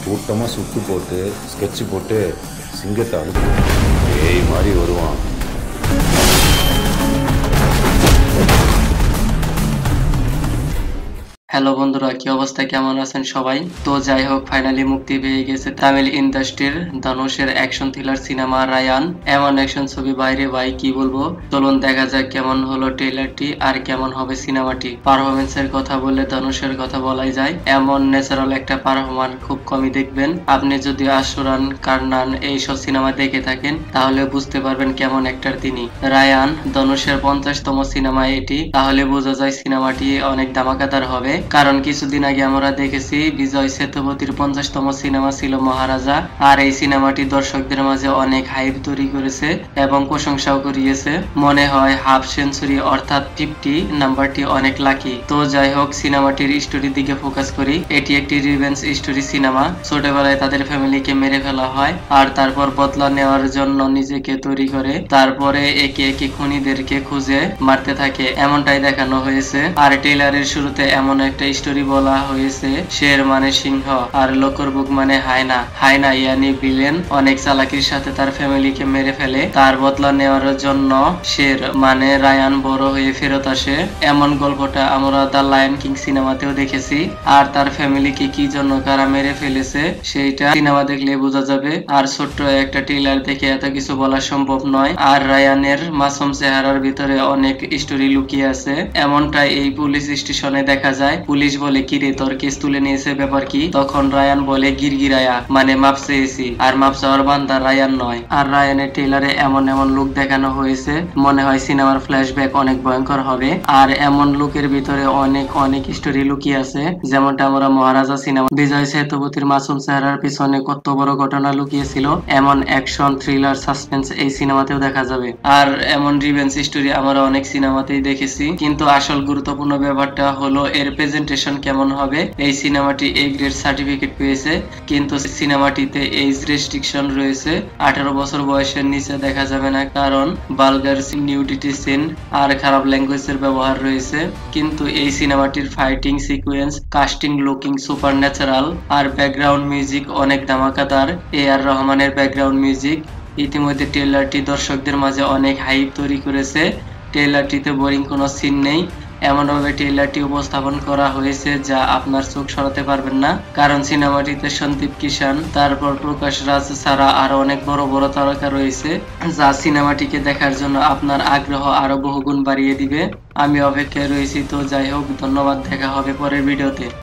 கூட்டமாக சுட்டு போட்டு ஸ்கெட்சு போட்டு சிங்கத்தை அனுப்பு ஏய் மாதிரி வருவான். হ্যালো বন্ধুরা, কি অবস্থা, কেমন আছেন সবাই? তো যাই হোক, ফাইনালি মুক্তি পেয়ে গেছে তামিল ইন্ডাস্ট্রির ধনুষের অ্যাকশন থ্রিলার সিনেমা রায়ান। এমন অ্যাকশন ছবি বাইরে ভাই কি বলবো। চলুন দেখা যাক কেমন হলো ট্রেলারটি আর কেমন হবে সিনেমাটি। পারফরমেন্সের কথা বললে ধনুষের কথা বলাই যায়। এমন ন্যাচারাল একটা পারফরম্যান্স খুব কমই দেখবেন। আপনি যদি আশুরান, কারনান এইসব সিনেমা দেখে থাকেন তাহলে বুঝতে পারবেন কেমন একটার তিনি। রায়ান ধনুষের 50তম সিনেমা এটি, তাহলে বোঝা যায় সিনেমাটি অনেক ধামাকাদার হবে। কারণ কিছুদিন আগে আমরা দেখেছি বিজয় সেতুপতির 50তম সিনেমা ছিল মহারাজা, আর এই সিনেমাটি দর্শকদের মাঝে অনেক হাইপ তৈরি করেছে এবং প্রশংসাও করিয়েছে। মনে হয় হাফ সেঞ্চুরি অর্থাৎ 50 নাম্বারটি অনেক লাকি। তো যাই হোক, সিনেমাটির স্টোরির দিকে ফোকাস করি। এটি একটি রিভেঞ্জ স্টোরি সিনেমা। ছোটবেলায় তাদের ফ্যামিলিকে মেরে ফেলা হয় আর তারপর বদলা নেওয়ার জন্য নিজেকে তৈরি করে, তারপরে একে একে খুনিদেরকে খুঁজে মারতে থাকে, এমনটাই দেখানো হয়েছে। আর ট্রেলারের শুরুতে এমন একটা স্টোরি বলা হয়েছে, শের মানে সিংহ আর লোকরবুক মানে হায়না। হায়না ইয়ানি ভিলেন অনেক চালাকির সাথে তার ফ্যামিলিকে মেরে ফেলে, তার বদলা নেওয়ার জন্য শের মানে রায়ান বড় হয়ে ফেরত আসে। এমন গল্পটা আমরা দ্য লায়ন কিং সিনেমাতেও দেখেছি। আর তার ফ্যামিলিকে কি জন্য কারা মেরে ফেলেছে সেইটা সিনেমা দেখলে বোঝা যাবে। আর ছোট্ট একটা ট্রেলার দেখে এত কিছু বলা সম্ভব নয়। আর রায়ানের মাসুম চেহারার ভিতরে অনেক স্টোরি লুকিয়ে আছে, এমনটা এই পুলিশ স্টেশনে দেখা যায়। পুলিশ বলে, কিরে তোর কেস তুলে নিয়েছে, ব্যাপার কি? তখন রায়ান বলে, গিরগিরায়া মানে মাপ চেয়েছি, আর মাপ চাওয়ার বান্দা রায়ান নয়। আর রায়ানের ট্রেলারে এমন এমন লুক দেখানো হয়েছে, মনে হয় সিনেমার ফ্ল্যাশব্যাক অনেক ভয়ঙ্কর হবে। আর এমন লুকের ভিতরে অনেক অনেক স্টোরি লুকিয়ে আছে, যেমনটা আমরা মহারাজা সিনেমা বিজয় সেতুপতির মাসুম চেহারার পিছনে কত বড় ঘটনা লুকিয়েছিল, এমন অ্যাকশন থ্রিলার সাসপেন্স এই সিনেমাতেও দেখা যাবে। আর এমন রিভেঞ্জ স্টোরি আমরা অনেক সিনেমাতেই দেখেছি, কিন্তু আসল গুরুত্বপূর্ণ ব্যাপারটা হলো এর প্রেজেন্টেশন কেমন হবে। এই সিনেমাটি এ গ্রেড সার্টিফিকেট পেয়েছে, কিন্তু সিনেমাটিতে এজ রেস্ট্রিকশন রয়েছে। 18 বছর বয়সের নিচে দেখা যাবে না, কারণ ভালগার নিউডিটি সিন আর খারাপ ল্যাঙ্গুয়েজের ব্যবহার রয়েছে। কিন্তু এই সিনেমাটির fighting sequence, casting looking super natural, আর ব্যাকগ্রাউন্ড মিউজিক অনেক ধামাকাদার। আর রহমানের ব্যাকগ্রাউন্ড মিউজিক ইতিমধ্যে ট্রেলারটি দর্শকদের মাঝে অনেক হাইপ তৈরি করেছে। ট্রেলারটিতে বোরিং কোনো সিন নেই, এমনভাবে ট্রেলারটি উপস্থাপন করা হয়েছে যা আপনার চোখ সরাতে পারবেন না। কারণ সিনেমাটিতে সন্দীপ কিষান, তারপর প্রকাশ রাজ ছাড়া আরো অনেক বড় বড় তারকা রয়েছে, যা সিনেমাটিকে দেখার জন্য আপনার আগ্রহ আরো বহুগুণ বাড়িয়ে দিবে। আমি অপেক্ষায় রয়েছি। তো যাই হোক, ধন্যবাদ, দেখা হবে পরের ভিডিওতে।